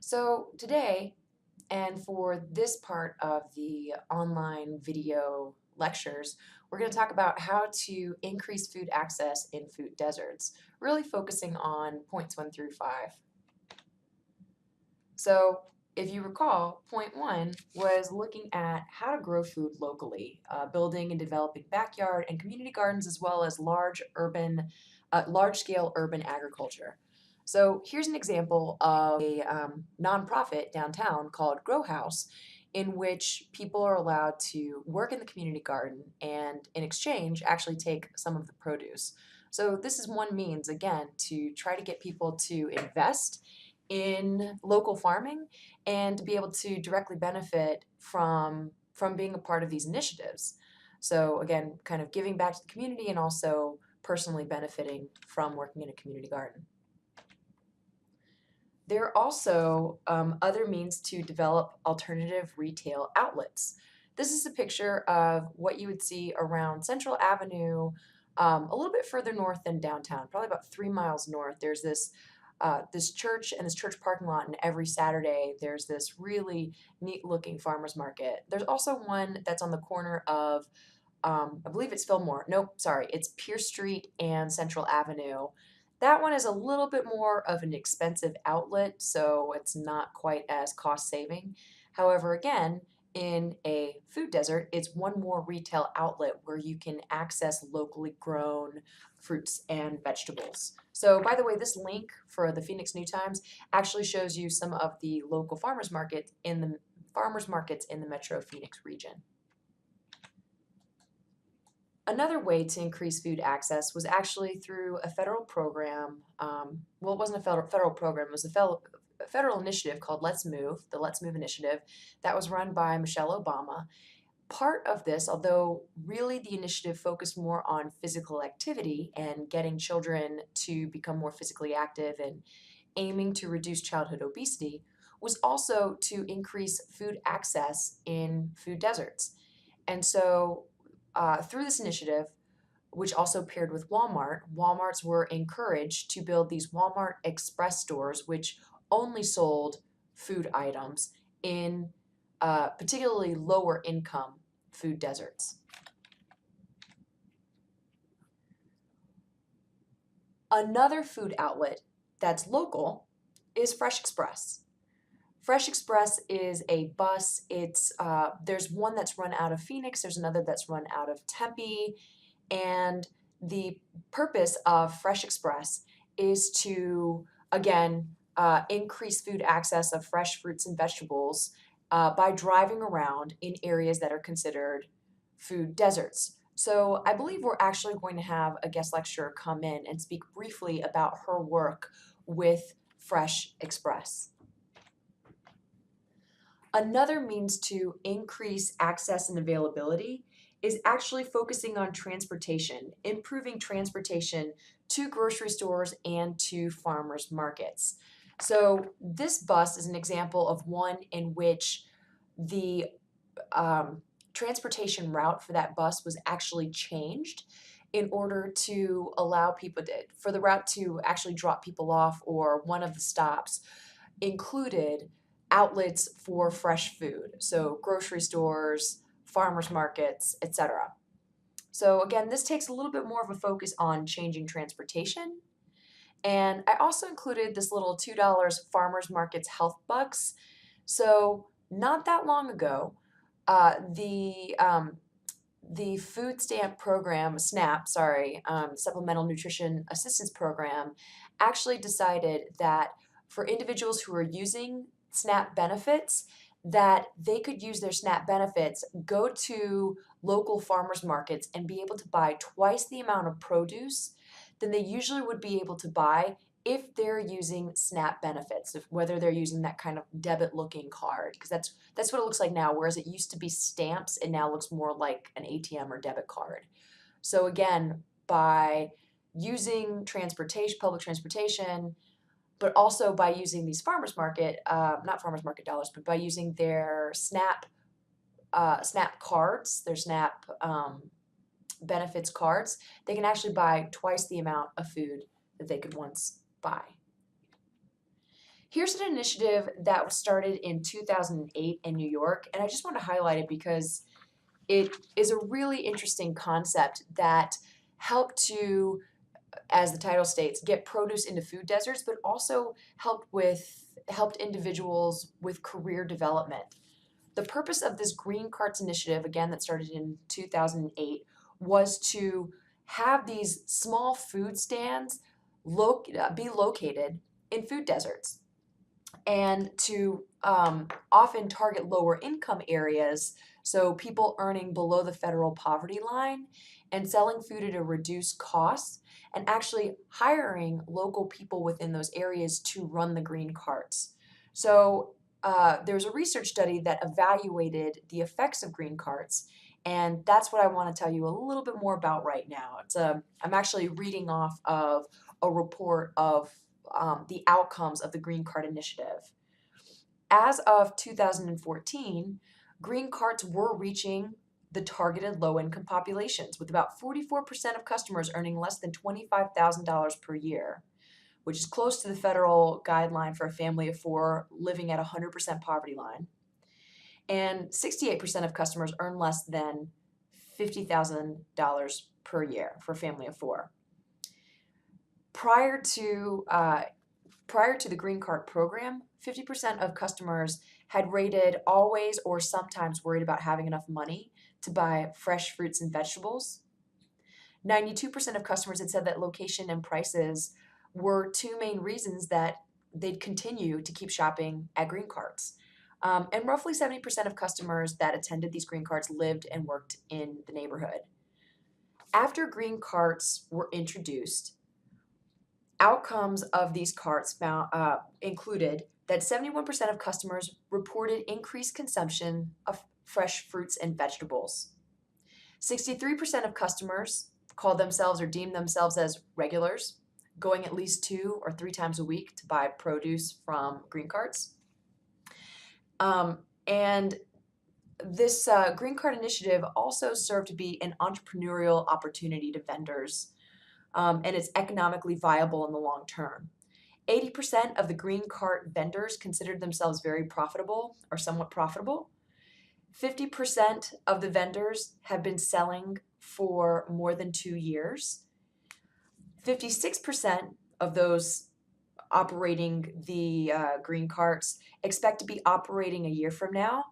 So today, and for this part of the online video lectures, we're going to talk about how to increase food access in food deserts, really focusing on points 1 through 5. So if you recall, point 1 was looking at how to grow food locally, building and developing backyard and community gardens, as well as large-scale urban agriculture. So here's an example of a nonprofit downtown called Grow House, in which people are allowed to work in the community garden and, in exchange, actually take some of the produce. So this is one means, again, to try to get people to invest in local farming and to be able to directly benefit from being a part of these initiatives. So again, kind of giving back to the community and also personally benefiting from working in a community garden. There are also other means to develop alternative retail outlets. This is a picture of what you would see around Central Avenue, a little bit further north than downtown, probably about 3 miles north. There's this church and this church parking lot, and every Saturday there's this really neat looking farmers market. There's also one that's on the corner of, I believe it's Fillmore. Nope, sorry, it's Pierce Street and Central Avenue. That one is a little bit more of an expensive outlet, so it's not quite as cost saving. However, again, in a food desert, it's one more retail outlet where you can access locally grown fruits and vegetables. So, by the way, this link for the Phoenix New Times actually shows you some of the local farmers markets in the Metro Phoenix region. Another way to increase food access was actually through a federal program. Well, it wasn't a federal program, it was a federal initiative called Let's Move, the Let's Move initiative, that was run by Michelle Obama. Part of this, although really the initiative focused more on physical activity and getting children to become more physically active and aiming to reduce childhood obesity, was also to increase food access in food deserts. And so through this initiative, which also paired with Walmarts were encouraged to build these Walmart Express stores, which only sold food items in particularly lower income food deserts. Another food outlet that's local is Fresh Express. Fresh Express is a bus. There's one that's run out of Phoenix. There's another that's run out of Tempe. And the purpose of Fresh Express is to, again, increase food access of fresh fruits and vegetables by driving around in areas that are considered food deserts. So I believe we're actually going to have a guest lecturer come in and speak briefly about her work with Fresh Express. Another means to increase access and availability is actually focusing on transportation, improving transportation to grocery stores and to farmers markets. So this bus is an example of one in which the transportation route for that bus was actually changed in order to allow for the route to actually drop people off, or one of the stops included outlets for fresh food, so grocery stores, farmers markets, etc. So again, this takes a little bit more of a focus on changing transportation. And I also included this little $2 farmers markets health bucks. So not that long ago, the food stamp program, SNAP, Supplemental Nutrition Assistance Program, actually decided that for individuals who are using SNAP benefits, that they could use their SNAP benefits, go to local farmers markets, and be able to buy twice the amount of produce than they usually would be able to buy if they're using SNAP benefits, whether they're using that kind of debit-looking card, because that's what it looks like now, whereas it used to be stamps, it now looks more like an ATM or debit card. So again, by using public transportation, but also by using these not farmers market dollars, but by using their SNAP cards, their SNAP benefits cards, they can actually buy twice the amount of food that they could once buy. Here's an initiative that was started in 2008 in New York, and I just want to highlight it because it is a really interesting concept that helped to, as the title states, get produce into food deserts, but also helped individuals with career development. The purpose of this Green Carts initiative, again, that started in 2008, was to have these small food stands be located in food deserts and to often target lower income areas, so people earning below the federal poverty line, and selling food at a reduced cost, and actually hiring local people within those areas to run the green carts. So there's a research study that evaluated the effects of green carts, and that's what I want to tell you a little bit more about right now. I'm actually reading off of a report of the outcomes of the Green Cart Initiative. As of 2014, green carts were reaching the targeted low income populations, with about 44% of customers earning less than $25,000 per year, which is close to the federal guideline for a family of four living at 100% poverty line. And 68% of customers earn less than $50,000 per year for a family of four. Prior to the Green Cart program, 50% of customers had rated always or sometimes worried about having enough money to buy fresh fruits and vegetables. 92% of customers had said that location and prices were two main reasons that they'd continue to keep shopping at Green Carts. And roughly 70% of customers that attended these Green Carts lived and worked in the neighborhood. After Green Carts were introduced, outcomes of these carts included that 71% of customers reported increased consumption of fresh fruits and vegetables. 63% of customers called themselves or deemed themselves as regulars, going at least 2 or 3 times a week to buy produce from Green Carts. And this Green Cart initiative also served to be an entrepreneurial opportunity to vendors, and it's economically viable in the long term. 80% of the Green Cart vendors considered themselves very profitable or somewhat profitable. 50% of the vendors have been selling for more than 2 years. 56% of those operating the Green Carts expect to be operating a year from now.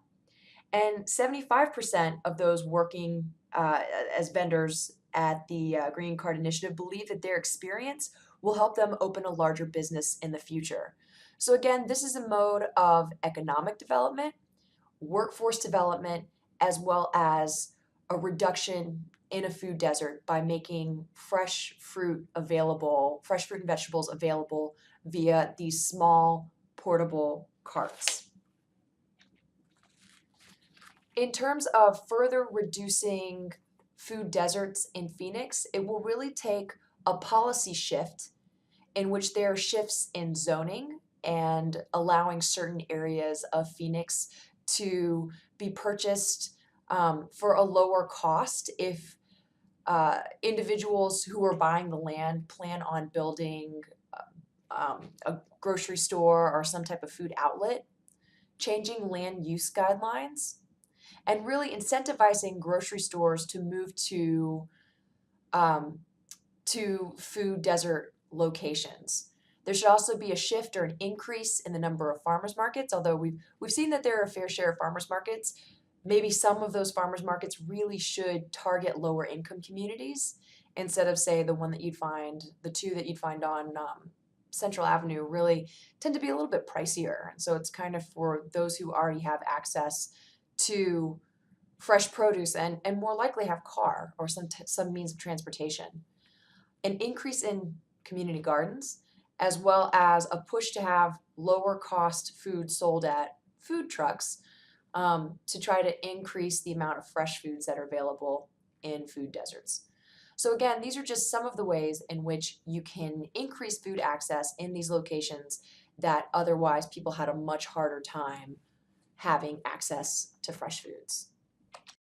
And 75% of those working as vendors at the Green Cart Initiative believe that their experience will help them open a larger business in the future. So again, this is a mode of economic development, workforce development, as well as a reduction in a food desert by making fresh fruit and vegetables available via these small portable carts. In terms of further reducing food deserts in Phoenix, it will really take a policy shift in which there are shifts in zoning and allowing certain areas of Phoenix to be purchased for a lower cost if individuals who are buying the land plan on building a grocery store or some type of food outlet, changing land use guidelines, and really incentivizing grocery stores to move to food desert locations. There should also be a shift or an increase in the number of farmers markets, although we've seen that there are a fair share of farmers markets. Maybe some of those farmers markets really should target lower income communities instead of, say, the two that you'd find on Central Avenue really tend to be a little bit pricier. And so it's kind of for those who already have access to fresh produce and more likely have car or some means of transportation. An increase in community gardens, as well as a push to have lower cost food sold at food trucks to try to increase the amount of fresh foods that are available in food deserts. So again, these are just some of the ways in which you can increase food access in these locations that otherwise people had a much harder time having access to fresh foods.